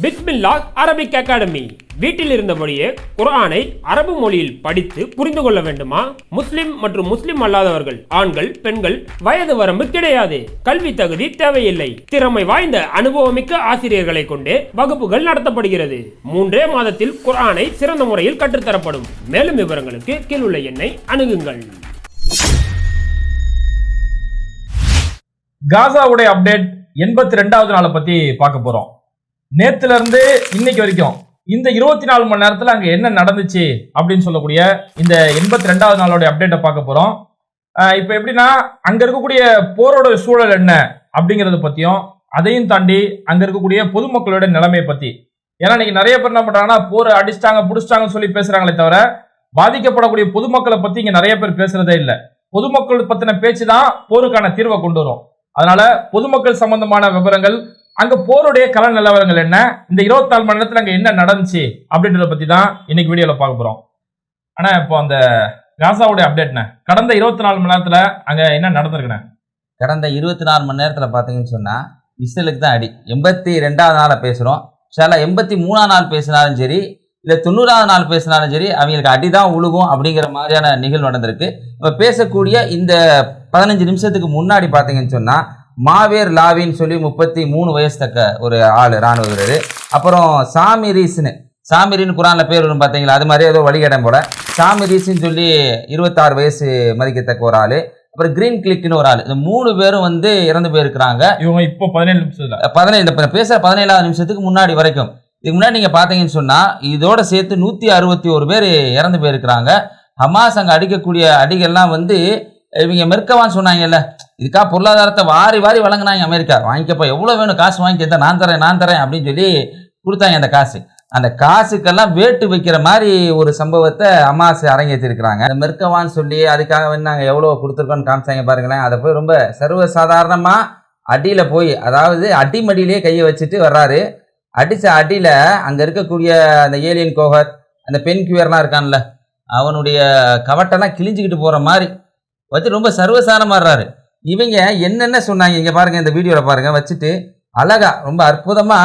பிஸ்மில்லாஹ் Arabic academy. வீட்டில் இருந்தபடியே குர்ஆனை அரபு மொழியில் படித்து புரிந்து கொள்ள வேண்டுமா? முஸ்லிம் மற்றும் முஸ்லிம் அல்லாதவர்கள், ஆண்கள், பெண்கள், வயது வரம்பு கிடையாது. கல்வி தகுதி தேவையில்லை. திறமை வாய்ந்த அனுபவமிக்க ஆசிரியர்களை கொண்டே வகுப்புகள் நடத்தப்படுகிறது. 3 மாதத்தில் குர்ஆனை சிறந்த முறையில் கற்றுத்தரப்படும். மேலும் விவரங்களுக்கு கீழுள்ள எண்ணை அணுகுங்கள். காசாவுடைய அப்டேட் 82வது நாளை பத்தி பார்க்க போறோம். நேத்துல இருந்து இன்னைக்கு வரைக்கும் இந்த 24 மணி நேரத்துல அங்க என்ன நடந்துச்சு அப்படின்னு சொல்லக்கூடிய இந்த 82வது நாளோட அப்டேட்டை பார்க்க போறோம். இப்ப எப்படின்னா, அங்க இருக்கக்கூடிய போரோட சூழல் என்ன அப்படிங்கறத பத்தியும், அதையும் தாண்டி அங்க இருக்கக்கூடிய பொதுமக்களோட நிலைமையை பத்தி. ஏன்னா இன்னைக்கு நிறைய பேர் என்ன பண்றாங்கன்னா, போரை அடிச்சிட்டாங்க புடிச்சிட்டாங்கன்னு சொல்லி பேசுறாங்களே தவிர பாதிக்கப்படக்கூடிய பொதுமக்களை பத்தி இங்க நிறைய பேர் பேசுறதே இல்லை. பொதுமக்கள் பத்தின பேச்சு தான் போருக்கான தீர்வை கொண்டு வரும். அதனால பொதுமக்கள் சம்பந்தமான விவரங்கள், அங்க போருடைய கள நிலவரங்கள் என்ன, இந்த 24 மணி நேரத்துல அங்க என்ன நடந்துச்சு அப்படின்றத பத்தி தான் இன்னைக்கு வீடியோல பார்க்க போறோம். ஆனா இப்போ அந்த காசாவுடைய அப்டேட்ண்ணே, கடந்த 24 மணி நேரத்துல அங்க என்ன நடந்திருக்குண்ணே? கடந்த 24 மணி நேரத்துல பாத்தீங்கன்னு சொன்னா இஸ்ரேலுக்கு தான் அடி. 82வது நாளை பேசுறோம். சில 83ஆம் நாள் பேசினாலும் சரி, இல்ல 90வது நாள் பேசினாலும் சரி, அவங்களுக்கு அடிதான் உழுகும் அப்படிங்கிற மாதிரியான நிகழ்வு நடந்திருக்கு. இப்ப பேசக்கூடிய இந்த 15 நிமிஷத்துக்கு முன்னாடி பாத்தீங்கன்னு சொன்னா, மாவேர் லாவின்னு சொல்லி 33 வயசு தக்க ஒரு ஆள், ராணுவ வீரர். அப்புறம் சாமிரின்னு குரான்ல பேர் வரும் பாத்தீங்களா, அது மாதிரி ஏதோ வழிகடம் போல. சாமிரீஸ்ன்னு சொல்லி 26 வயசு மதிக்கத்தக்க ஒரு ஆளு. அப்புறம் கிரீன் கிளிக்னு ஒரு ஆள். இந்த 3 பேரும் வந்து இறந்து போயிருக்கிறாங்க. இவங்க இப்போ 17 நிமிஷத்துல 17வது நிமிஷத்துக்கு முன்னாடி வரைக்கும். இதுக்கு முன்னாடி நீங்க பாத்தீங்கன்னு சொன்னா, இதோட சேர்த்து 161 பேர் இறந்து போயிருக்கிறாங்க. ஹமாஸ் அங்க அடிக்கக்கூடிய அடிகள்லாம் வந்து இவங்க மெர்கவான்னு சொன்னாங்கல்ல, இதுக்கா பொருளாதாரத்தை வாரி வாரி வழங்கினாங்க. அமெரிக்கா வாங்கிக்கப்போ எவ்வளவு வேணும் காசு வாங்கிக்க, நான் தரேன் அப்படின்னு சொல்லி கொடுத்தாங்க. அந்த காசு, அந்த காசுக்கெல்லாம் வேட்டு வைக்கிற மாதிரி ஒரு சம்பவத்தை ஹமாஸ் அரங்கேற்றிருக்கிறாங்க. அந்த மெர்கவான்னு சொல்லி அதுக்காக நாங்கள் எவ்வளோ கொடுத்துருக்கோன்னு காமிச்சாங்க பாருங்களேன். அதை போய் ரொம்ப சர்வசாதாரணமா அடியில போய், அதாவது அடிமடியிலே கையை வச்சுட்டு வர்றாரு. அடிச்ச அடியில அங்க இருக்கக்கூடிய அந்த ஏலியன் கோகர், அந்த பெண் கியூர்லாம் இருக்கான்ல, அவனுடைய கவட்டெல்லாம் கிழிஞ்சுக்கிட்டு போற மாதிரி வச்சு ரொம்ப சர்வசாதாரணமா வர்றாரு. இவங்க என்னென்ன சொன்னாங்க இங்க பாருங்க, இந்த வீடியோல பாருங்க, வச்சுட்டு அழகா ரொம்ப அற்புதமா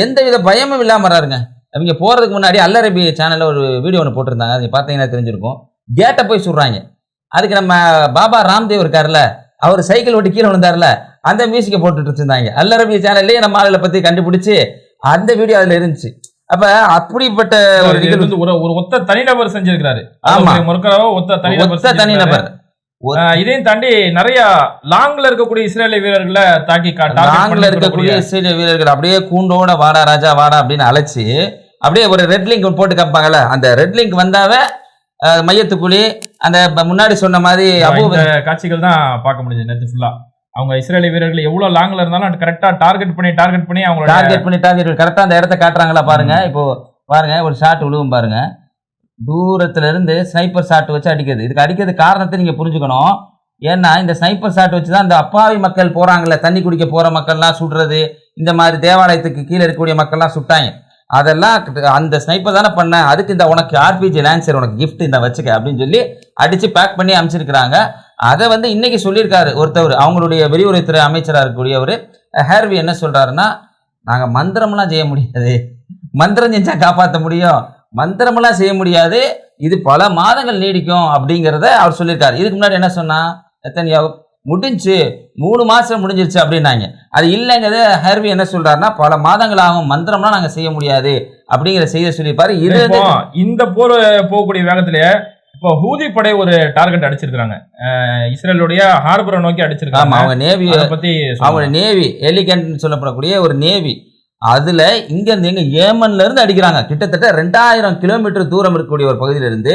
எந்த வித பயமும் இல்லாம வர்றாருங்க. அவங்க போறதுக்கு முன்னாடி அல்லரபி சேனல்ல ஒரு வீடியோ ஒன்று போட்டிருந்தாங்க, அது பார்த்தீங்கன்னா தெரிஞ்சிருக்கும். கேட்டை போய் சொல்றாங்க. அதுக்கு நம்ம பாபா ராம்தேவ் இருக்காருல்ல, அவர் சைக்கிள் ஓட்டி கீழே விழுந்தாருல, அந்த மியூசிக்கை போட்டுட்டு இருந்தாங்க. அல்லரபி சேனல்லேயே நம்ம ஆளுகளை பத்தி கண்டுபிடிச்சு அந்த வீடியோ அதுல இருந்துச்சு. அப்ப அப்படிப்பட்ட ஒரு ஒத்த தனிநபர் செஞ்சிருக்கிறாரு. ஆமா, ஒத்த தனிநபர். இதையும் தாண்டி நிறைய லாங்ல இருக்கக்கூடிய இஸ்ரேலிய வீரர்களை தாக்கி லாங்ல இருக்கக்கூடிய இஸ்ரேலிய வீரர்கள் அப்படியே கூண்டோட வாடா ராஜா வாடா அப்படின்னு அழைச்சி அப்படியே ஒரு ரெட் லிங்க் போட்டு காப்பாங்கல்ல, அந்த ரெட் லிங்க் வந்தாவே மையத்துக்குழி அந்த முன்னாடி சொன்ன மாதிரி காட்சிகள் தான் பார்க்க முடிஞ்சது நேற்று ஃபுல்லா. அவங்க இஸ்ரேலிய வீரர்கள் எவ்வளவு லாங்ல இருந்தாலும் கரெக்டா டார்கெட் பண்ணி அவங்க டார்கெட் கரெக்டா அந்த இடத்த காட்டுறாங்களா பாருங்க. இப்போ பாருங்க, ஒரு ஷாட் விழுவும் பாருங்க, தூரத்துல இருந்து ஸ்னைப்பர் ஷாட் வச்சு அடிக்கிறது. இதுக்கு அடிக்கிறது காரணத்தை நீங்க புரிஞ்சுக்கணும். ஏன்னா இந்த ஸ்னைப்பர் ஷாட் வச்சுதான் இந்த அப்பாவி மக்கள் போறாங்கல்ல, தண்ணி குடிக்க போற மக்கள்லாம் சுடுறது, இந்த மாதிரி தேவாலயத்துக்கு கீழே இருக்கக்கூடிய மக்கள்லாம் சுட்டாங்க. அதெல்லாம் அந்த ஸ்னைப்பர் தானே பண்ண, அதுக்கு இந்த உனக்கு ஆர்பிஜி லான்சர் உனக்கு கிஃப்ட் இந்த வச்சுக்க அப்படின்னு சொல்லி அடிச்சு பேக் பண்ணி அமைச்சிருக்கிறாங்க. அதை வந்து இன்னைக்கு சொல்லியிருக்காரு ஒருத்தவர், அவங்களுடைய வெளியுறவுத்துறை அமைச்சராக இருக்கக்கூடியவர் ஹேர்வி. என்ன சொல்றாருன்னா, நாங்க மந்திரம்லாம் செய்ய முடியாது, மந்திரம் செஞ்சா காப்பாற்ற முடியும், மந்திரமெல்லாம் செய்ய முடியாது, இது பல மாதங்கள் நீடிக்கும் அப்படிங்கிறத அவர் சொல்லியிருக்காரு. இதுக்கு முன்னாடி என்ன சொன்னா, நெத்தன்யாகு முடிஞ்சு 3 மாசம் முடிஞ்சிருச்சு அப்படின்னாங்க. அது இல்லைங்கிறது ஹேர்வி என்ன சொல்றாருன்னா, பல மாதங்கள் ஆகும், மந்திரம்லாம் நாங்க செய்ய முடியாது அப்படிங்கிற செய்தியை சொல்லியிருப்பாரு. இது இந்த போர் போகக்கூடிய வேகத்திலேயே இப்போ ஹூதி படை ஒரு டார்கெட் அடிச்சிருக்காங்க, இஸ்ரேலுடைய ஹார்பரை நோக்கி அடிச்சிருக்காங்க. அவங்க நேவி பத்தி, அவங்க நேவி எலிகன்ட் சொல்லப்படக்கூடிய ஒரு நேவி, அதுல இங்க இருந்து எங்க ஏமன்ல இருந்து அடிக்கிறாங்க. கிட்டத்தட்ட 2000 கிலோமீட்டர் தூரம் இருக்கக்கூடிய ஒரு பகுதியில இருந்து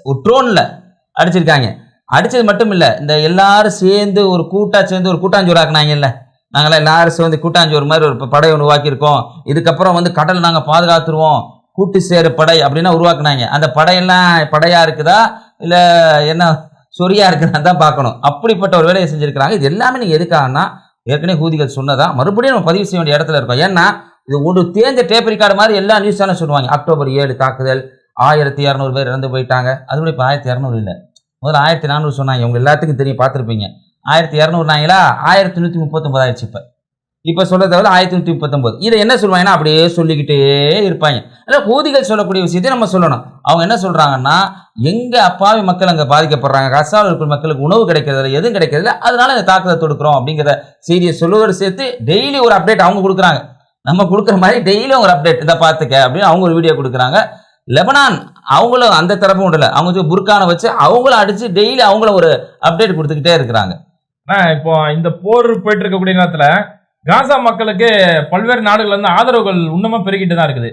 ஒரு ட்ரோன்ல அடிச்சிருக்காங்க. அடிச்சது மட்டும் இல்ல, இந்த எல்லாரும் சேர்ந்து ஒரு கூட்டாஞ்சோறு ஆக்குனாங்கல்ல, நாங்களாம் எல்லாரும் சேர்ந்து கூட்டாஞ்சோறு மாதிரி ஒரு படை ஒன்று உருவாக்கியிருக்கோம். இதுக்கப்புறம் வந்து கடல் நாங்க பாதுகாத்துருவோம், கூட்டு சேரு படை அப்படின்னா உருவாக்குனாங்க. அந்த படையெல்லாம் படையா இருக்குதா இல்ல என்ன சொரியா இருக்குதா தான் பார்க்கணும். அப்படிப்பட்ட ஒரு வேலையை செஞ்சிருக்கிறாங்க. இது எல்லாமே நீங்க எதுக்காகனா, ஏற்கனவே ஹூதிகள் சொன்னதா மறுபடியும் நம்ம பதிவு செய்ய வேண்டிய இடத்துல இருக்கோம். ஏன்னா இது ஒரு தேஞ்ச டேப் ரெக்கார்டு மாதிரி எல்லா நியூஸ் சேனல் சொல்லுவாங்க. அக்டோபர் 7 தாக்குதல், 1200 பேர் இறந்து போயிட்டாங்க. அதுபடி இப்போ 1200 இல்லை, முதல்ல 1400 சொன்னாங்க. உங்க எல்லாத்துக்கும் தெரியும், பார்த்துருப்பீங்க. 1200 நாங்களா 1139 ஆயிடுச்சு. இப்போ இப்போ சொல்றத விட 1139 இதை என்ன சொல்லுவாங்கன்னா அப்படியே சொல்லிக்கிட்டே இருப்பாங்க. அதாவது ஹூதிகள் சொல்லக்கூடிய விஷயத்தை நம்ம சொல்லணும். அவங்க என்ன சொல்றாங்கன்னா, எங்க அப்பாவி மக்கள் அங்கே பாதிக்கப்படுறாங்க, கசாவில் இருக்கிற மக்களுக்கு உணவு கிடைக்கிறதில்ல, எதுவும் கிடைக்கிறதில்ல, அதனால இந்த தாக்குதல் தொடுக்கிறோம் அப்படிங்கிற செய்தியை சொல்லுவதோடு சேர்த்து டெய்லி ஒரு அப்டேட் அவங்க கொடுக்குறாங்க. நம்ம கொடுக்குற மாதிரி டெய்லி ஒரு அப்டேட் இதை பார்த்துக்க அப்படின்னு அவங்க ஒரு வீடியோ கொடுக்குறாங்க. லெபனான் அவங்களும் அந்த தரப்பும் விடல, அவங்க புர்கானை வச்சு அவங்களும் அடிச்சு டெய்லி அவங்கள ஒரு அப்டேட் கொடுத்துக்கிட்டே இருக்கிறாங்க. இப்போ இந்த போர் போயிட்டு இருக்கக்கூடிய நேரத்துல காசா மக்களுக்கு பல்வேறு நாடுகள்ல இருந்து ஆதரவுகள் இன்னமும் பெருகிட்டு தான் இருக்குது.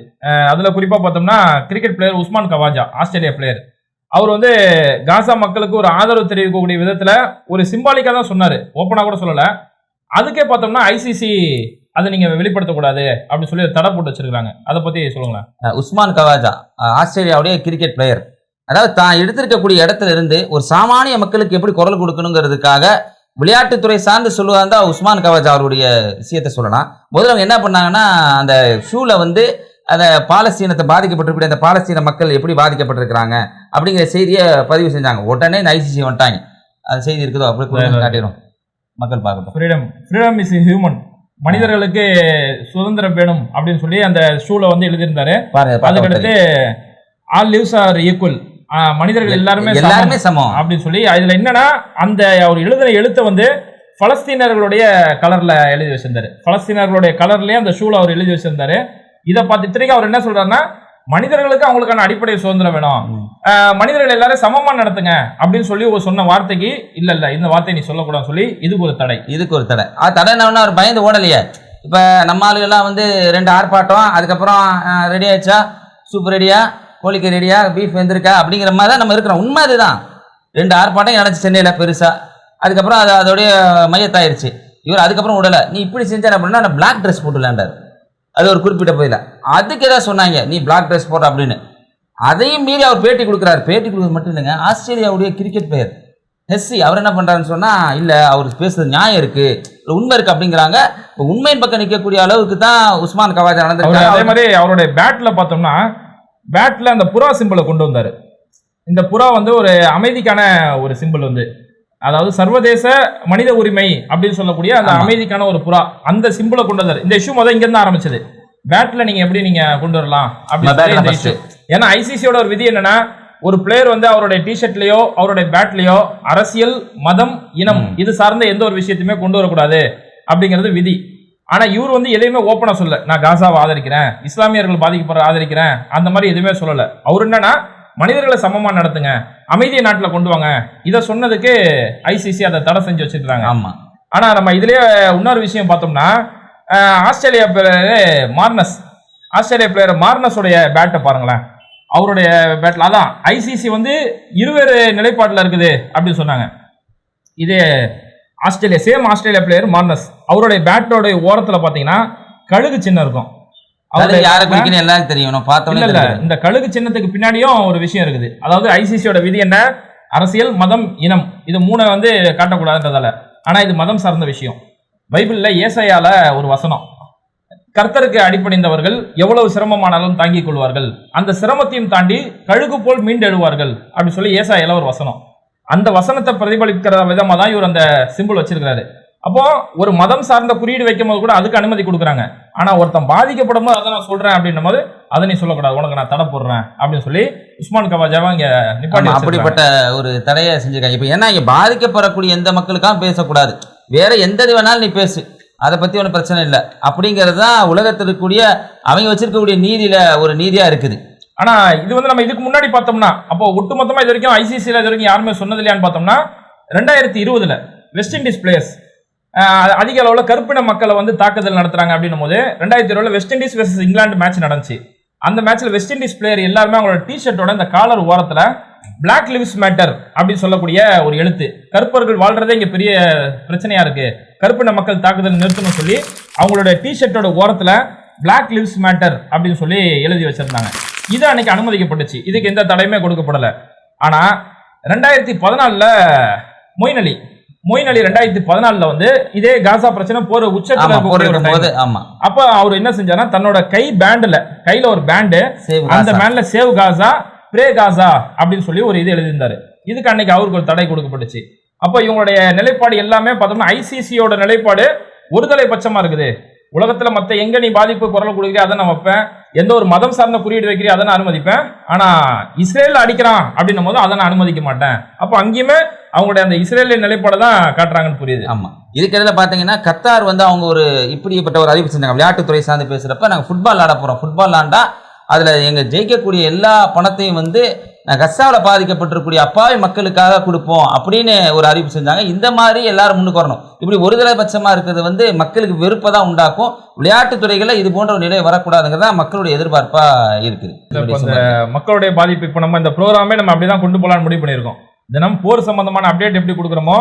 அதுல குறிப்பா பார்த்தோம்னா cricket player Usman Khawaja, Australia player, அவர் வந்து காசா மக்களுக்கு ஒரு ஆதரவு தெரிவிக்கக்கூடிய விதத்துல ஒரு சிம்பாலிக்கா தான் சொன்னாரு, ஓப்பனா கூட சொல்லல. அதுக்கே பார்த்தோம்னா ஐசிசி அதை நீங்க வெளிப்படுத்தக்கூடாது அப்படின்னு சொல்லி தடை போட்டு வச்சிருக்காங்க. அதை பத்தி சொல்லுங்களேன். உஸ்மான் கவாஜா ஆஸ்திரேலியாவுடைய கிரிக்கெட் பிளேயர், அதாவது தான் எடுத்திருக்கக்கூடிய இடத்துல இருந்து ஒரு சாமானிய மக்களுக்கு எப்படி குரல் கொடுக்கணுங்கிறதுக்காக விளையாட்டுத்துறை சார்ந்து சொல்லுவா இருந்தா உஸ்மான் கவாஜா அவருடைய விஷயத்த சொல்லலாம். முதல்ல அவங்க என்ன பண்ணாங்கன்னா, அந்த ஷூல வந்து அந்த பாலஸ்தீனத்தை பாதிக்கப்பட்டிருக்கக்கூடிய அந்த பாலஸ்தீன மக்கள் எப்படி பாதிக்கப்பட்டிருக்கிறாங்க அப்படிங்கிற செய்தியை பதிவு செஞ்சாங்க. உடனே இந்த ஐசிசி வந்துட்டாங்க. அந்த செய்தி இருக்குதோ அப்படி காட்டிடும், மக்கள் பார்க்கட்டும். ஃப்ரீடம் இஸ் ஹியூமன், மனிதர்களுக்கு சுதந்திரம் வேணும் அப்படின்னு சொல்லி அந்த ஷூல வந்து எழுதியிருந்தாரு. அதுக்கடுத்து ஆல் லிவ்ஸ் ஆர் ஈக்குவல், மனிதர்கள் எல்லாருமே சமம் அப்படின்னு சொல்லி அதுல என்னன்னா அந்த அவர் எழுதின எழுத்தை வந்து பலஸ்தீனர்களுடைய கலர்ல எழுதி வச்சிருந்தாரு. பலஸ்தீனர்களுடைய கலர்லயே அந்த ஷூல அவர் எழுதி வச்சிருந்தாரு. இதை பார்த்து இத்தனைக்கு அவர் என்ன சொல்றாருன்னா, மனிதர்களுக்கு அவங்களுக்கான அடிப்படை சுதந்திரம் வேணும், மனிதர்கள் எல்லாரும் சமமா நடத்துங்க அப்படின்னு சொல்லி சொன்ன வார்த்தைக்கு இல்ல இந்த வார்த்தை நீ சொல்லக்கூடாதுன்னு சொல்லி இதுக்கு ஒரு தடை. தடை என்ன, அவர் பயந்து ஓடலையே. இப்ப நம்ம ஆளுகள்லாம் வந்து 2 ஆர்ப்பாட்டம், அதுக்கப்புறம் ரெடி ஆயிடுச்சா, சூப்பர் ரெடியா, கோழிக்கு ரெடியா, பீஃப் வெந்திருக்கா அப்படிங்கிற மாதிரி தான் நம்ம இருக்கிறோம். உண்மை அதுதான். 2 ஆர்ப்பாட்டம் நடந்துச்சு சென்னையில் பெருசா, அதுக்கப்புறம் அதோடைய மையத்தாயிருச்சு. இவர் அதுக்கப்புறம் விடலை, நீ இப்படி செஞ்சார் அப்படின்னா நான் பிளாக் ட்ரெஸ் போட்டு விளையாண்டார். அது ஒரு குறிப்பிட்ட போயில அதுக்கு ஏதாவது சொன்னாங்க, நீ பிளாக் ட்ரெஸ் போட்ட அப்படின்னு. அதையும் மீறி அவர் பேட்டி கொடுக்குறாரு. பேட்டி கொடுக்குறது மட்டும் இல்லைங்க, ஆஸ்திரேலியாவுடைய கிரிக்கெட் பிளேயர் ஹெஸ்ஸி அவர் என்ன பண்றாருன்னு சொன்னா, இல்ல அவர் பேசுறது நியாயம் இருக்கு, உண்மை இருக்கு அப்படிங்கிறாங்க. உண்மையின் பக்கம் நிற்கக்கூடிய அளவுக்கு தான் உஸ்மான் கவாஜா நடந்திருக்காரு. அதே மாதிரி அவருடைய பேட்ல பார்த்தோம்னா, பேட்ல அந்த புறா சிம்பிளை கொண்டு வந்தாரு. இந்த புறா வந்து ஒரு அமைதிக்கான ஒரு சிம்பிள் வந்து, அதாவது சர்வதேச மனித உரிமை அப்படின்னு சொல்லக்கூடிய அந்த அமைதிக்கான ஒரு புறா, அந்த சிம்பிளை கொண்டு வந்தாரு. இந்த இஷ்யூ முதல் இங்க இருந்து ஆரம்பிச்சது. பேட்ல நீங்க எப்படி நீங்க கொண்டு வரலாம் அப்படின்னு. ஏன்னா ஐசிசியோட ஒரு விதி என்னன்னா, ஒரு பிளேயர் வந்து அவருடைய டிஷர்ட்லயோ அவருடைய பேட்லயோ அரசியல், மதம், இனம் இது சார்ந்த எந்த ஒரு விஷயத்தையுமே கொண்டு வரக்கூடாது அப்படிங்கிறது விதி. ஆனா இவர் வந்து எதையுமே ஓப்பனா சொல்லல, நான் காசாவை ஆதரிக்கிறேன், இஸ்லாமியர்கள் பாதிக்கப்படுற ஆதரிக்கிறேன், அந்த மாதிரி எதுவுமே சொல்லல. அவர் என்னன்னா, மனிதர்களை சமமா நடத்துங்க, அமைதியை நாட்டில் கொண்டு வாங்க, இதை சொன்னதுக்கு ஐசிசி அதை தடை செஞ்சு வச்சிருக்காங்க. ஆமா. ஆனா நம்ம இதுலயே இன்னொரு விஷயம் பார்த்தோம்னா, ஆஸ்திரேலியா பிளேயர் மார்னஸோடைய பேட்டை பாருங்களேன். அவருடைய பேட்ல அதான் ஐசிசி வந்து இருவேறு நிலைப்பாட்டில் இருக்குது அப்படின்னு சொன்னாங்க. இது ஆஸ்திரேலியா பிளேயர் மார்னஸ், அவருடைய பேட்டோட ஓரத்துல பாத்தீங்கன்னா கழுகு சின்னம் இருக்கும். இந்த கழுகு சின்னத்துக்கு பின்னாடியும் ஒரு விஷயம் இருக்குது. அதாவது ஐசிசியோட விதி என்ன, அரசியல், மதம், இனம் இது 3 வந்து காட்டக்கூடாதுன்றதால. ஆனா இது மதம் சார்ந்த விஷயம். பைபிள்ல ஏசாயால ஒரு வசனம், கர்த்தருக்கு அடிப்படைந்தவர்கள் எவ்வளவு சிரமமானாலும் தாங்கிக் கொள்வார்கள், அந்த சிரமத்தையும் தாண்டி கழுகு போல் மீண்டெழுவார்கள் அப்படின்னு சொல்லி ஏசாயால ஒரு வசனம். அந்த வசனத்தை பிரதிபலிக்கிற விதமா தான் இவர் அந்த சிம்பிள் வச்சிருக்கிறாரு. அப்போ ஒரு மதம் சார்ந்த குறியீடு வைக்கும் போது கூட அதுக்கு அனுமதி கொடுக்குறாங்க. ஆனா ஒருத்தன் பாதிக்கப்படும் போது அதை நான் சொல்றேன் அப்படின்னும் போது அதை நீ சொல்லக்கூடாது, உனக்கு நான் தடை போடுறேன் அப்படின்னு சொல்லி உஸ்மான் கவாஜாவை இங்க நிப்பாட்டி அப்படிப்பட்ட ஒரு தடையை செஞ்சிருக்காங்க. இப்ப ஏன்னா இங்க பாதிக்கப்படக்கூடிய எந்த மக்களுக்காக பேசக்கூடாது, வேற எந்த வேணாலும் நீ பேசு, அதை பத்தி ஒன்றும் பிரச்சனை இல்லை அப்படிங்கிறது தான் உலகத்தில் இருக்கக்கூடிய அவங்க வச்சிருக்கக்கூடிய நீதியில ஒரு நீதியா இருக்குது. ஆனா இது வந்து நம்ம இதுக்கு முன்னாடி பார்த்தோம்னா, அப்போ ஒட்டுமொத்தமா இது வரைக்கும் ஐசிசியில் இது வரைக்கும் யாருமே சொன்னது இல்லையான்னு பார்த்தோம்னா, 2020 வெஸ்ட் இண்டீஸ் பிளேயர்ஸ் அதிக அளவில் கருப்பின மக்களை வந்து தாக்குதல் நடத்துறாங்க அப்படின்னும் போது 2020 west Indies versus England match நடந்துச்சு. அந்த மேட்ச்ல வெஸ்ட் இண்டீஸ் பிளேயர் எல்லாருமே அவங்களோட டிஷர்ட்டோட இந்த காலர் ஓரத்துல பிளாக் லிவ்ஸ் மேட்டர் அப்படின்னு சொல்லக்கூடிய ஒரு எழுத்து, கருப்பர்கள் வாழ்றதே இங்க பெரிய பிரச்சனையா இருக்கு, கருப்பின மக்கள் தாக்குதல் நிறுத்தணும்னு சொல்லி அவங்களோட டிஷர்ட்டோட ஓரத்துல பிளாக் லிவ்ஸ் மேட்டர் அப்படின்னு சொல்லி எழுதி வச்சிருந்தாங்க. இது அன்னைக்கு அனுமதிக்கப்பட்டுச்சு, இதுக்கு எந்த தடையுமே கொடுக்கப்படல. ஆனா 2014 மொயின் அலி 2014 வந்து இதே காசா பிரச்சனை போற உச்சத்துல அப்ப அவர் என்ன செஞ்சாருன்னா, தன்னோட கையில ஒரு பேண்டு, அந்த பேண்ட்ல சேவ் காசா பிரே காசா அப்படின்னு சொல்லி ஒரு இது எழுதியிருந்தாரு. இதுக்கு அன்னைக்கு அவருக்கு ஒரு தடை கொடுக்கப்பட்டுச்சு. அப்ப இவங்களுடைய நிலைப்பாடு எல்லாமே பார்த்தோம்னா ஐசிசியோட நிலைப்பாடு ஒருதலை பட்சமா இருக்குது. உலகத்துல மத்த எங்க நீ பாதிப்பு குரல் கொடுக்குறியா அதை நான் வைப்பேன், எந்த ஒரு மதம் சார்ந்த குறியீடு வைக்கிறியா அதை நான் அனுமதிப்பேன், ஆனா இஸ்ரேல் அடிக்கிறான் அப்படின்னும் போது அதை நான் அனுமதிக்க மாட்டேன். அப்போ அங்கேயுமே அவங்களுடைய அந்த இஸ்ரேலிய நிலைப்பாடு தான் காட்டுறாங்கன்னு புரியுது. ஆமா, இதுக்கிடையில பாத்தீங்கன்னா கத்தார் வந்து அவங்க ஒரு இப்படிப்பட்ட ஒரு அறிவிப்பு செஞ்சாங்க. விளையாட்டுத்துறை சார்ந்து பேசுறப்ப நாங்க ஃபுட்பால் ஆட போறோம், ஃபுட்பால் ஆண்டா அதுல எங்க ஜெயிக்கக்கூடிய எல்லா பணத்தையும் வந்து கசாவில் பாதிக்கப்பட்டிருக்கக்கூடிய அப்பாவி மக்களுக்காக கொடுப்போம் அப்படின்னு ஒரு அறிவிப்பு செஞ்சாங்க. இந்த மாதிரி எல்லாரும் முன்னுக்கு வரணும். இப்படி ஒருதலை பட்சமா இருக்கிறது வந்து மக்களுக்கு வெறுப்பை தான் உண்டாக்கும். விளையாட்டுத்துறைகளில் இது போன்ற ஒரு நிலை வரக்கூடாதுங்கிறதா மக்களுடைய எதிர்பார்ப்பா இருக்குது. மக்களுடைய பாதிப்பு இப்போ நம்ம இந்த ப்ரோக்ராமே நம்ம அப்படிதான் கொண்டு போகலான்னு முடிவு பண்ணியிருக்கோம். தினம் போர் சம்பந்தமான அப்டேட் எப்படி கொடுக்குறோமோ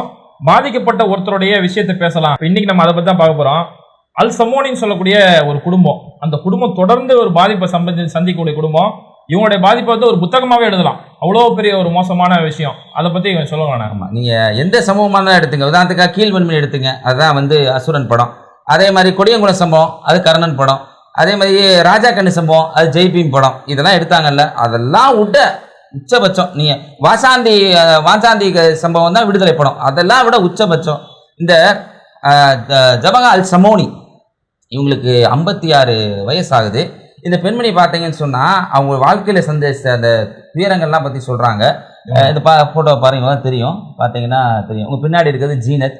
பாதிக்கப்பட்ட ஒருத்தருடைய விஷயத்தை பேசலாம். இன்னைக்கு நம்ம அதை பத்தி தான் பார்க்க போறோம். அல் சமோனின்னு சொல்லக்கூடிய ஒரு குடும்பம், அந்த குடும்பம் தொடர்ந்து ஒரு பாதிப்பை சந்திக்கக்கூடிய குடும்பம். இவங்களுடைய பாதிப்பை வந்து ஒரு புத்தகமாவே எழுதலாம், அவ்வளோ பெரிய ஒரு மோசமான விஷயம். அதை பத்தி சொல்லுவாங்க. ஆமா, நீங்க எந்த சம்பவமான எடுத்துங்க, உதாரணத்துக்காக கீழ்வன்மணி எடுத்துங்க, அதுதான் வந்து அசுரன் படம். அதே மாதிரி கொடியங்குளம் சம்பவம் அது கர்ணன் படம். அதே மாதிரி ராஜா கண்ணு சம்பவம் அது ஜெய்பீம் படம். இதெல்லாம் எடுத்தாங்கல்ல, அதெல்லாம் விட உச்சபட்சம் நீங்க வாசாந்தி சம்பவம் தான் விடுதலை படம். அதெல்லாம் விட உச்சபட்சம் இந்த ஜபகா அல் சமோனி. இவங்களுக்கு 56 வயசு ஆகுது. இந்த பெண்மணி பார்த்தீங்கன்னு சொன்னால் அவங்க வாழ்க்கையில் சந்திச்ச அந்த துயரங்கள்லாம் பற்றி சொல்கிறாங்க. இந்த ஃபோட்டோ பாருங்க தெரியும், பார்த்தீங்கன்னா தெரியும். உங்கள் பின்னாடி இருக்கிறது ஜீனத்,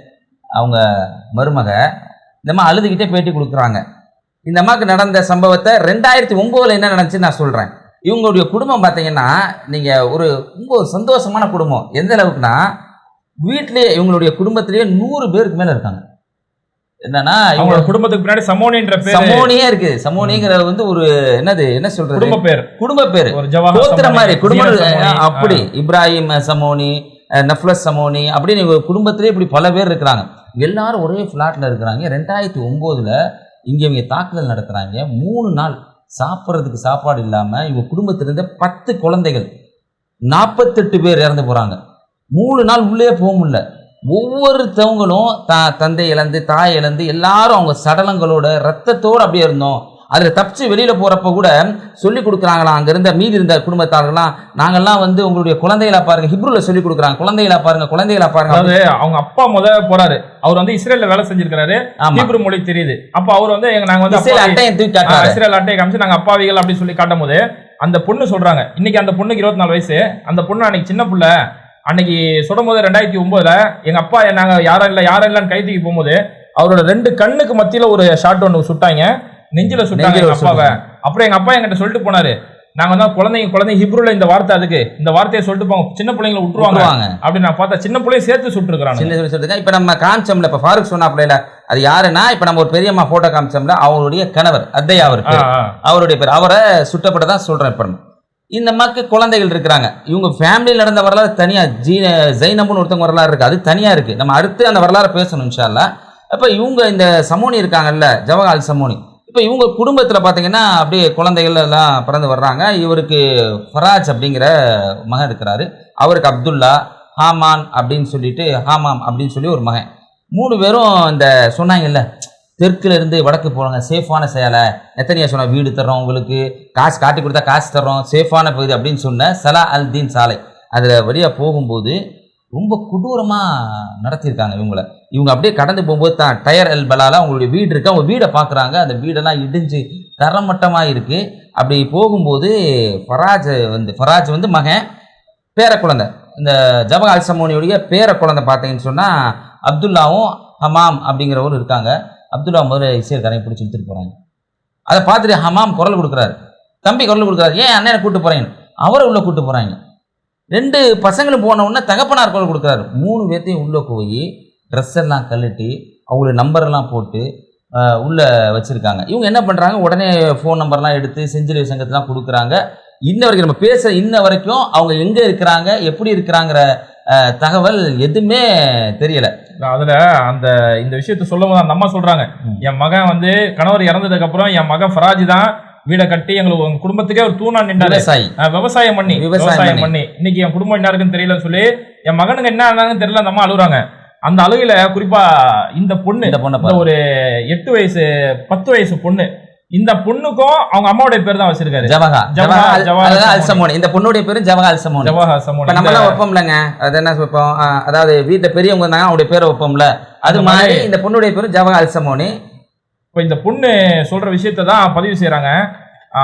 அவங்க மருமக. இந்த மாதிரி அழுதுகிட்டே பேட்டி கொடுக்குறாங்க. இந்த அம்மாவுக்கு நடந்த சம்பவத்தை 2009 என்ன நடந்துச்சுன்னு நான் சொல்கிறேன். இவங்களுடைய குடும்பம் பார்த்தீங்கன்னா நீங்கள் ரொம்ப சந்தோஷமான குடும்பம். எந்த அளவுக்குன்னா வீட்டிலேயே இவங்களுடைய குடும்பத்திலேயே 100 பேருக்கு மேலே இருக்காங்க. என்னன்னா அவங்களோட குடும்பத்துக்கு பின்னாடி சமோனின்ற பேர், சமோனியே இருக்கு. சமோனிங்கிறது வந்து ஒரு என்ன சொல்றது, குடும்ப பேர், ஒரு கோத்திர மாதிரி குடும்பம். அப்படி இப்ராஹிம் சமோனி, நஃப்லஸ் சமோனி அப்படின்னு இவங்க குடும்பத்திலே இப்படி பல பேர் இருக்கிறாங்க. எல்லாரும் ஒரே ஃபிளாட்ல இருக்கிறாங்க. 2009 இங்க இவங்க தாக்குதல் நடத்துறாங்க. 3 நாள் சாப்பிட்றதுக்கு சாப்பாடு இல்லாம இவங்க குடும்பத்திலிருந்த 10 குழந்தைகள் 48 பேர் இறந்து போறாங்க. 3 நாள் உள்ளே போக முடியல. ஒவ்வொருத்தவங்களும் தந்தை இழந்து தாய் இழந்து எல்லாரும் அவங்க சடலங்களோட ரத்தத்தோடு அப்படியே இருந்தோம். அதில் தப்பிச்சு வெளியில் போகிறப்ப கூட சொல்லி கொடுக்குறாங்களாம் அங்கே இருந்த மீதி இருந்த குடும்பத்தார்கள்லாம், நாங்கள்லாம் வந்து உங்களுடைய குழந்தைகளா பாருங்க, ஹிப்ரூவில் சொல்லி கொடுக்குறாங்க, குழந்தைகளா பாருங்க. அதாவது அவங்க அப்பா போறாரு, அவர் வந்து இஸ்ரேலில் வேலை செஞ்சிருக்காரு, ஹீப்ரு மொழி தெரியுது. அப்போ அவர் வந்து நாங்கள் வந்து இஸ்ரேல் அட்டையை தூக்கி காட்டுறாரு, இஸ்ரேல் அட்டையை காமிச்சு நாங்கள் அப்பாவிகள் அப்படின்னு சொல்லி காட்டும் போது அந்த பொண்ணு சொல்றாங்க, இன்னைக்கு அந்த பொண்ணுக்கு 24 வயசு. அந்த பொண்ணு அன்னைக்கு சின்ன பிள்ளை. அன்னைக்கு சுடும் போது 2009 எங்க அப்பா நாங்க யாரும் இல்லைன்னு கைதுக்கு போகும்போது அவரோட 2 கண்ணுக்கு மத்தியில ஒரு ஷாட் ஒன்று சுட்டாங்க, நெஞ்சில சுட்டாங்க எங்க அப்பாவை. அப்புறம் எங்க அப்பா என்கிட்ட சொல்லிட்டு போனாரு, நாங்க தான் குழந்தை ஹிப்ரூல இந்த வார்த்தை, அதுக்கு இந்த வார்த்தையை சொல்லிட்டு போங்க, சின்ன பிள்ளைங்களை விட்டுருவாங்க அப்படின்னு நான் பார்த்தா சின்ன பிள்ளைய சேர்த்து சுட்டுருக்காங்க. இப்ப நம்ம காமிச்சோம்ல, இப்ப ஃபாரூக் சொன்னாப்ல, அது யாருன்னா இப்ப நம்ம ஒரு பெரியம்மா போட்டோ காமிச்சோம்ல, அவருடைய கணவர் அத்தையா அவருடைய பேர், அவரை சுட்டப்பட்டதான் சொல்றேன். இப்ப இந்த மக்கள் குழந்தைகள் இருக்கிறாங்க. இவங்க ஃபேமிலியில் நடந்த வரலாறு தனியா, ஜைனப்னு ஒருத்தவங்க வரலாறு இருக்கு, அது தனியா இருக்கு. நம்ம அடுத்து அந்த வரலாறு பேசணும் இன்ஷா அல்லாஹ். அப்ப இவங்க இந்த சமோனி இருக்காங்கல்ல, ஜபகா அல் சமோனி, இப்போ இவங்க குடும்பத்தில் பார்த்தீங்கன்னா அப்படியே குழந்தைகள் எல்லாம் பிறந்து வர்றாங்க. இவருக்கு ஃபராஜ் அப்படிங்கிற மகன் இருக்கிறாரு, அவருக்கு அப்துல்லா, ஹாமான் அப்படின்னு சொல்லி ஒரு மகன். 3 பேரும் இந்த சொன்னாங்கல்ல, தெற்குல இருந்து வடக்கு போகிறாங்க, சேஃபான செயலை. எத்தனையா சொன்ன வீடு தர்றோம், உங்களுக்கு காசு காட்டி கொடுத்தா காசு தர்றோம், சேஃபான பகுதி அப்படின்னு சொன்ன சலா அல் தீன் சாலை. அதில் வழியாக போகும்போது ரொம்ப கொடூரமாக நடத்தியிருக்காங்க இவங்க அப்படியே கடந்து போகும்போது தான் டயர் அல் பலாலா அவங்களுடைய வீடு இருக்குது, அவங்க வீடை பார்க்குறாங்க. அந்த வீடெல்லாம் இடிஞ்சு தரமட்டமாக இருக்குது. அப்படி போகும்போது ஃபராஜ் வந்து மகன், பேர குழந்தை, இந்த ஜபகா அல் சமோனியுடைய பேர குழந்தை பார்த்தீங்கன்னு சொன்னால் அப்துல்லாவும் ஹமாம் அப்படிங்கிறவரும் இருக்காங்க. அப்துல்லா முதல்ல இசையக்காரையும் பிடிச்சி இழுத்துட்டு போகிறாங்க. அதை பார்த்துட்டு ஹமாம் குரல் கொடுக்குறாரு, தம்பி குரல் கொடுக்குறாரு, ஏன் அண்ணனை கூப்பிட்டு போகிறேன்னு அவரை உள்ளே கூப்பிட்டு போகிறாங்க. 2 பசங்களும் போன உடனே தகப்பனார் குரல் கொடுக்குறாரு. 3 பேர்த்தையும் உள்ளே போய் ட்ரெஸ் எல்லாம் கழட்டி அவங்களுடைய நம்பரெல்லாம் போட்டு உள்ளே வச்சுருக்காங்க. இவங்க என்ன பண்ணுறாங்க, உடனே ஃபோன் நம்பர்லாம் எடுத்து செஞ்சிலுவை சங்கத்தெலாம் கொடுக்குறாங்க. இன்ன வரைக்கும் நம்ம பேச வரைக்கும் அவங்க எங்கே இருக்கிறாங்க, எப்படி இருக்கிறாங்கிற தகவல் எதுவுமே தெரியல. அதுல இந்த விஷயத்த சொல்லும் போது அந்த அம்மா சொல்றாங்க, என் மகன் வந்து கணவர் இறந்ததுக்கு அப்புறம் என் மகன் ஃபராஜ் தான் வீடை கட்டி எங்களுக்கு உங்க குடும்பத்துக்கே ஒரு தூணா நின்றாரு, விவசாயம் பண்ணி இன்னைக்கு என் குடும்பம் என்ன இருக்குன்னு தெரியலன்னு சொல்லி என் மகனுக்கு என்ன ஆனாங்கன்னு தெரியல. அந்த அம்மா அழுகுறாங்க. அந்த அழுகையில குறிப்பா இந்த பொண்ணு ஒரு 8 வயசு 10 வயசு பொண்ணு, இந்த பொண்ணுக்கும் அவங்க அம்மாவுடைய பேர் தான் வச்சிருக்காரு, ஜவஹா ஜவஹா அல்சமோனி. இந்த பொண்ணுடைய பேரு ஜவஹா அல்சமோனி. இப்ப நம்ம எல்லாம் வைப்போம்லங்க, அது என்ன வைப்போம், அதாவது வீட்டுல பெரியவங்க இருந்தாங்க அவங்களுடைய பேரை வைப்போம்ல, அது மாதிரி இந்த பொண்ணுடைய பேரு ஜவஹா அல்சமோனி. இப்ப இந்த பொண்ணு சொல்ற விஷயத்த தான் பதிவு செய்யறாங்க.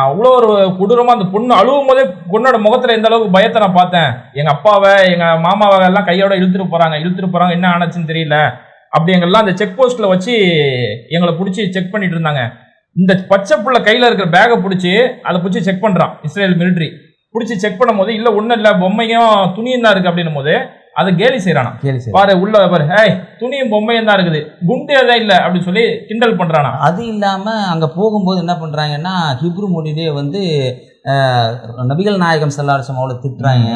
அவ்வளோ ஒரு கொடூரமா அந்த பொண்ணு அழுவும் போதே பொண்ணோட முகத்துல எந்த அளவுக்கு பயத்தை நான் பார்த்தேன். எங்க அப்பாவை எங்க மாமாவை எல்லாம் கையோட இழுத்துட்டு போறாங்க, என்ன ஆனாச்சுன்னு தெரியல. அப்படி எங்கெல்லாம் அந்த செக் போஸ்ட்ல வச்சு எங்களை பிடிச்சி செக் பண்ணிட்டு இருந்தாங்க. இந்த பச்சை புள்ள கையில இருக்கிற பேகை பிடிச்சி அதை பிடிச்சி செக் பண்றான் இஸ்ரேல் மிலிட்ரி. பிடிச்சி செக் பண்ணும் போது இல்ல ஒண்ணும் இல்ல பொம்மையும் துணியும் தான் இருக்கு அப்படின்னும் போது அதை கேலி செய்யறானா. பாரு உள்ள பாரு, துணியும் பொம்மையும் தான் இருக்குது, குண்டு எதா இல்ல அப்படின்னு சொல்லி கிண்டல் பண்றானா. அது இல்லாம அங்க போகும்போது என்ன பண்றாங்கன்னா ஹிப்ரு மொழியிலே வந்து நபிகள் நாயகம் ஸல்லல்லாஹு அலைஹி வஸல்லம் அவளை திட்டுறாங்க.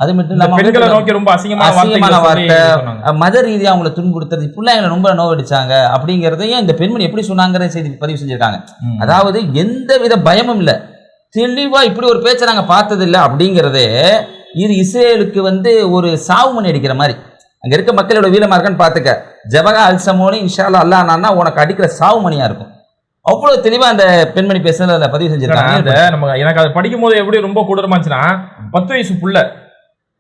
அது மட்டும் இல்லாம பெண்களை நோக்கி ரொம்ப அசிங்கமான வார்த்தை, மத ரீதியா அவங்களை துன்புறுத்துறது, இப்படிலாம் எங்களை ரொம்ப நோவடிச்சாங்க அப்படிங்கிறதையும் இந்த பெண்மணி எப்படி சொன்னாங்கிற செய்தி பதிவு செஞ்சிருக்காங்க. அதாவது எந்த வித பயமும் இல்லை, தெளிவா இப்படி ஒரு பேச்சை நாங்க பார்த்தது இல்லை அப்படிங்கிறதே இது இஸ்ரேலுக்கு வந்து ஒரு சாவு மணி அடிக்கிற மாதிரி. அங்க இருக்க மக்களோட வீரமா இருக்கான்னு பாத்துக்க. ஜவஹா அல்சமோனி இன்ஷா அல்லாஹ் அல்லாஹ்னா உனக்கு அடிக்கிற சாவு மணியா இருக்கும். அவ்வளவு தெளிவா அந்த பெண்மணி பேசுறத அதை பதிவு செஞ்சிருக்காங்க. நம்ம எனக்கு அதை படிக்கும் போது எப்படி ரொம்ப கொடூரமா இருந்துச்சுன்னா, 10 வயசு புள்ள,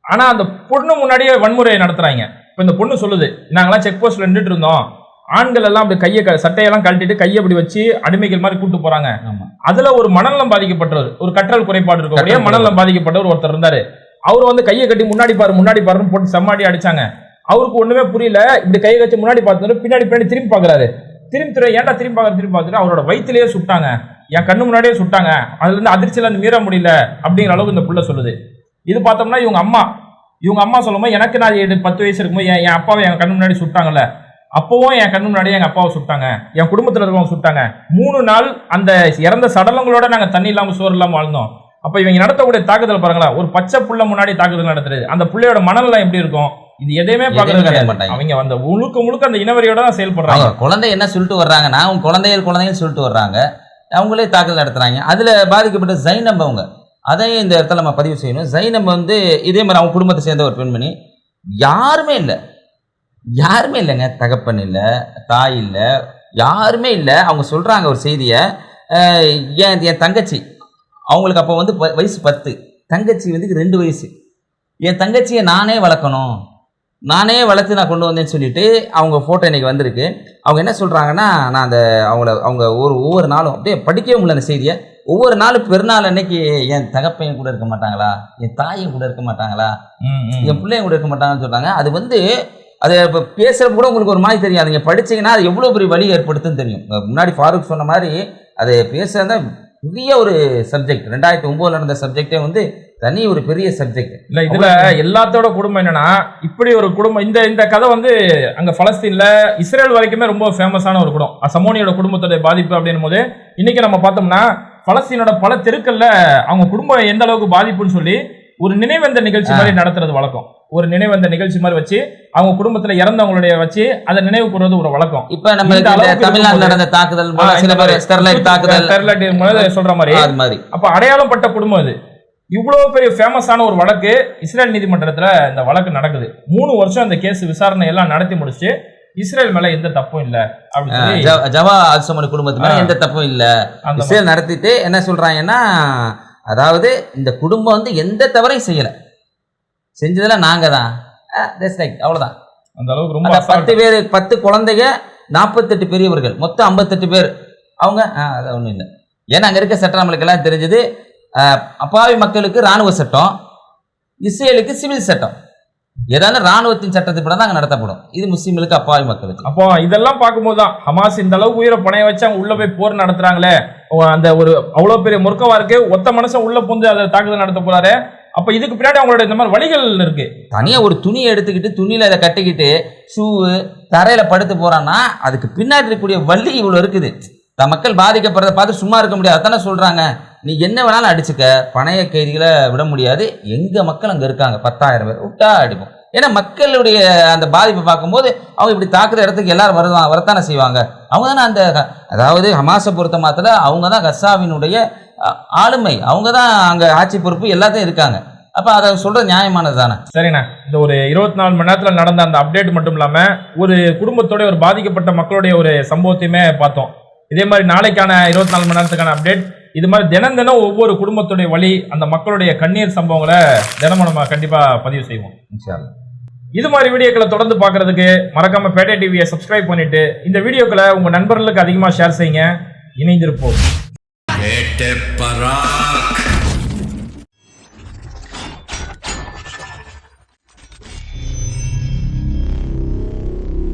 ஆனா அந்த பொண்ணு முன்னாடியே வன்முறையை நடத்துறாங்க. இப்ப இந்த பொண்ணு சொல்லுது, நாங்கெல்லாம் செக் போஸ்ட்ல நின்றுட்டு இருந்தோம், ஆண்கள் எல்லாம் அப்படி கையை சட்டையெல்லாம் கழட்டிட்டு கையை அப்படி வச்சு அடிமைகள் மாதிரி கூட்டு போறாங்க. அதுல ஒரு மனநலம் பாதிக்கப்பட்டவர், ஒரு கற்றல் குறைபாடு இருக்கக்கூடிய மனநலம் பாதிக்கப்பட்டவர் ஒருத்தர் இருந்தாரு. அவரு வந்து கையை கட்டி முன்னாடி பாருன்னு போட்டு செம்மாடி அடிச்சாங்க. அவருக்கு ஒண்ணுமே புரியல. இப்படி கையை கட்டி முன்னாடி பார்த்து பின்னாடி திரும்பி பாக்குறாரு. ஏன்டா திரும்பி பார்த்துட்டு அவரோட வயிற்றுலயே சுட்டாங்க, என் கண்ணு முன்னாடியே சுட்டாங்க. அதுல இருந்து அதிர்ச்சியில இருந்து மீற முடியல அப்படிங்கிற அளவுக்கு இந்த புள்ள சொல்லுது. இது பார்த்தோம்னா இவங்க அம்மா சொல்லும்போது எனக்கு நான் 10 வயசு இருக்கும்போது என் அப்பாவை என் கண்ணு முன்னாடி சுட்டாங்கல்ல, அப்பவும் என் கண்ணு முன்னாடியே எங்க அப்பாவை சுட்டாங்க, என் குடும்பத்துல இருக்கவங்க சுட்டாங்க. 3 நாள் அந்த இறந்த சடலங்களோட நாங்க தண்ணி இல்லாம சோறு இல்லாம வாழ்ந்தோம். அப்ப இவங்க நடத்தக்கூடிய தாக்குதல் பாருங்களா, ஒரு பச்சை புள்ள முன்னாடி தாக்குதல் நடத்துறது, அந்த புள்ளையோட மனநலம் எப்படி இருக்கும்? இது எதையுமே பார்க்க மாட்டாங்க. அவங்க அந்த முழுக்க அந்த இனவரியோட தான் செயல்படுறாங்க. குழந்தை என்ன சொல்லிட்டு வர்றாங்க, நான் குழந்தைகள் சொல்லிட்டு வர்றாங்க, அவங்களே தாக்குதல் நடத்துறாங்க. அதுல பாதிக்கப்பட்ட ஜைனப் அவங்க, அதையும் இந்த இடத்துல நம்ம பதிவு செய்யணும். ஜைனப் வந்து இதே மாதிரி அவங்க குடும்பத்தை சேர்ந்த ஒரு பெண்மணி, யாருமே இல்லைங்க, தகப்பன் இல்லை, தாய் இல்லை, யாருமே இல்லை. அவங்க சொல்றாங்க ஒரு செய்தியை, என் தங்கச்சி, அவங்களுக்கு அப்போ வந்து வயசு 10, தங்கச்சி வந்து 2 வயசு, என் தங்கச்சியை நானே வளர்க்கணும், நானே வளர்த்து நான் கொண்டு வந்தேன்னு சொல்லிட்டு அவங்க ஃபோட்டோ இன்னைக்கு வந்திருக்கு. அவங்க என்ன சொல்கிறாங்கன்னா, நான் அவங்க ஒவ்வொரு நாளும் அப்படியே படிக்கவே முடியல அந்த செய்தியை. ஒவ்வொரு நாளும் பெருநாள் அன்னைக்கு என் தகப்பையும் கூட இருக்க மாட்டாங்களா, என் தாயும் கூட இருக்க மாட்டாங்களா, என் பிள்ளையும் கூட இருக்க மாட்டாங்கன்னு சொல்கிறாங்க. அது வந்து அதை இப்போ பேசுகிறப்ப கூட உங்களுக்கு ஒரு மாதிரி தெரியும். நீங்கள் படிச்சிங்கன்னா அது எவ்வளோ பெரிய வழி ஏற்படுத்துன்னு தெரியும். முன்னாடி ஃபாரூக் சொன்ன மாதிரி அதை பேசுகிறத பெரிய ஒரு சப்ஜெக்ட். 2009 நடந்த சப்ஜெக்டே வந்து தனி ஒரு பெரிய சப்ஜெக்ட். இல்லை, இதுல எல்லாத்தோட குடும்பம் என்னன்னா, இப்படி ஒரு குடும்பம், இந்த கதை வந்து அங்க பலஸ்தீன்ல இஸ்ரேல் வரைக்குமே ரொம்ப ஃபேமஸான ஒரு குடும்பம். சமோனியோட குடும்பத்தோட பாதிப்பு அப்படின்னும் போது இன்னைக்கு நம்ம பார்த்தோம்னா பலஸ்தீனோட பல தெருக்கள்ல அவங்க குடும்பம் எந்த அளவுக்கு பாதிப்புன்னு சொல்லி ஒரு நினைவந்த நிகழ்ச்சி மாதிரி நடத்துறது வழக்கம். ஒரு நினைவந்த நிகழ்ச்சி மாதிரி வச்சு அவங்க குடும்பத்துல இறந்தவங்களுடைய வச்சு அதை நினைவு கூறுறது ஒரு வழக்கம். இப்ப நம்ம தமிழ்நாட்டில் நடந்த தாக்குதல், ஸ்டெர்லைட் சொல்ற மாதிரி அப்ப அடையாளம் பட்ட குடும்பம் இது. இவ்வளவு பெரிய ஃபேமஸான ஒரு வழக்கு இஸ்ரேல் நீதிமன்றத்துல இந்த வழக்கு நடக்குது. 3 வருஷம் இந்த கேஸ் விசாரணை எல்லாம் நடத்தி முடிச்சு இஸ்ரேல் மேல எந்த தப்பும் இல்ல அப்படின்னு ஜவஹா அல்சமோனி குடும்பத்து மேல எந்த தப்பும் இல்ல இஸ்ரேல் நடத்திட்டு என்ன சொல்றாங்கன்னா, அதாவது இந்த குடும்பம் வந்து எந்த தவறையும் செய்யல, செஞ்சதுல நாங்க தான், அவ்வளவுதான். அந்த அளவுக்கு ரொம்ப 10 பேர், 10 குழந்தைங்க, 48 பெரியவர்கள், மொத்தம் 58 பேர். அவங்க அது ஒண்ணும் இல்லை. ஏன்னா அங்க இருக்க சட்டம் நம்மளுக்கு எல்லாம் தெரிஞ்சது, அப்பாவி மக்களுக்கு ராணுவ சட்டம், இஸ்ரேலுக்கு சிவில் சட்டம். ஏதாவது ராணுவத்தின் சட்டத்தின்படி தான் அங்க நடத்தப்படும். இது முஸ்லிம்களுக்கு, அப்பாவி மக்களுக்கு. அப்போ இதெல்லாம் பார்க்கும்போது தான் ஹமாஸ் இந்த அளவுக்கு உயிரை பணைய வச்சு அவங்க உள்ள போய் போர் நடத்துறாங்களே, அந்த ஒரு அவ்வளவு பெரிய முறுக்கவா இருக்கு, ஒத்த மனுஷன் உள்ள புந்து அதை தாக்குதல் நடத்த போறாரு. அப்ப இதுக்கு பின்னாடி அவங்களோட இந்த மாதிரி வழிகள் இருக்கு. தனியா ஒரு துணியை எடுத்துக்கிட்டு துணியில அதை கட்டிக்கிட்டு ஷூ தரையில படுத்து போறான்னா அதுக்கு பின்னாடி இருக்கக்கூடிய வலி இவ்வளவு இருக்குது. மக்கள் பாதிக்கப்படுறத பார்த்து சும்மா இருக்க முடியாது. அதானே சொல்றாங்க, நீ என்ன வேணாலும் அடிச்சுக்க, பணைய கைதிகளை விட முடியாது. எங்க மக்கள் அங்க இருக்காங்க 10,000 பேர், விட்டா அடிப்போம். ஏன்னா மக்களுடைய அந்த பாதிப்பை பார்க்கும்போது அவங்க இப்படி தாக்குற இடத்துக்கு எல்லாரும் வரத்தானே செய்வாங்க. அவங்க தானே அந்த, அதாவது ஹமாஸை பொறுத்த மாத்திர அவங்க தான் கசாவினுடைய ஆளுமை, அவங்க தான் அங்க ஆட்சி பொறுப்பு எல்லாத்தையும் இருக்காங்க. அப்ப அதை சொல்றது நியாயமானது தானே. சரிண்ணா, இந்த ஒரு 24 மணி நேரத்துல நடந்த அந்த அப்டேட் மட்டும் இல்லாம ஒரு குடும்பத்தோட ஒரு பாதிக்கப்பட்ட மக்களுடைய ஒரு சம்பவத்தையுமே பார்த்தோம். இதே மாதிரி நாளைக்கான 24 மணி நேரத்துக்கான அப்டேட், இது மாதிரி தினம் தினம் ஒவ்வொரு குடும்பத்துடைய வழி, அந்த மக்களுடைய கண்ணீர் சம்பவங்களை தினமும் நம்ம கண்டிப்பா பதிவு செய்வோம் இன்ஷா அல்லாஹ். இது மாதிரி வீடியோக்களை தொடர்ந்து பார்க்கறதுக்கு மறக்காம பேட்டை டிவியை சப்ஸ்கிரைப் பண்ணிட்டு இந்த வீடியோக்களை உங்க நண்பர்களுக்கு அதிகமா ஷேர் செய்யுங்க. இணைந்திருப்போம்.